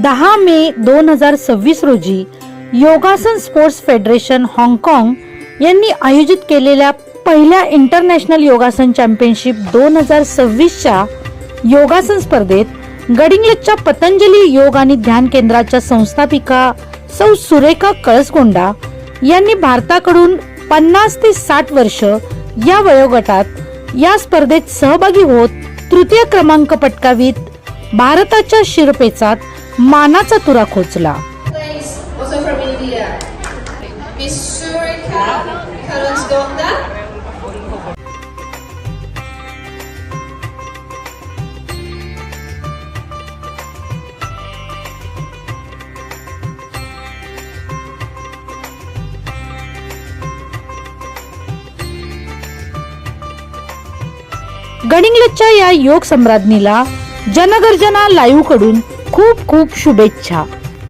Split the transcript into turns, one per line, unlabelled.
10 मे 2026 रोजी योगासन sports federation हाँगकाँग यांनी आयोजित केलेल्या पहिल्या इंटरनॅशनल योगासन चॅम्पियनशिप 2026च्या योगासन स्पर्धेत गडिंग्लजच्या पतंजली योग आणि ध्यान केंद्राच्या संस्थापिका सौ सुरेखा कळसगोंडा यांनी भारताकडून 50 ते 60 वर्ष या वयोगटात या स्पर्धेत सहभागी होत तृतीय क्रमांक पटकावीत भारताच्या शिरपेचात मानाचा तुरा खोचला. गडिंग्लजच्या या योग सम्राज्ञीला जनगर्जना लाईव्ह कडून खूप खूप शुभेच्छा.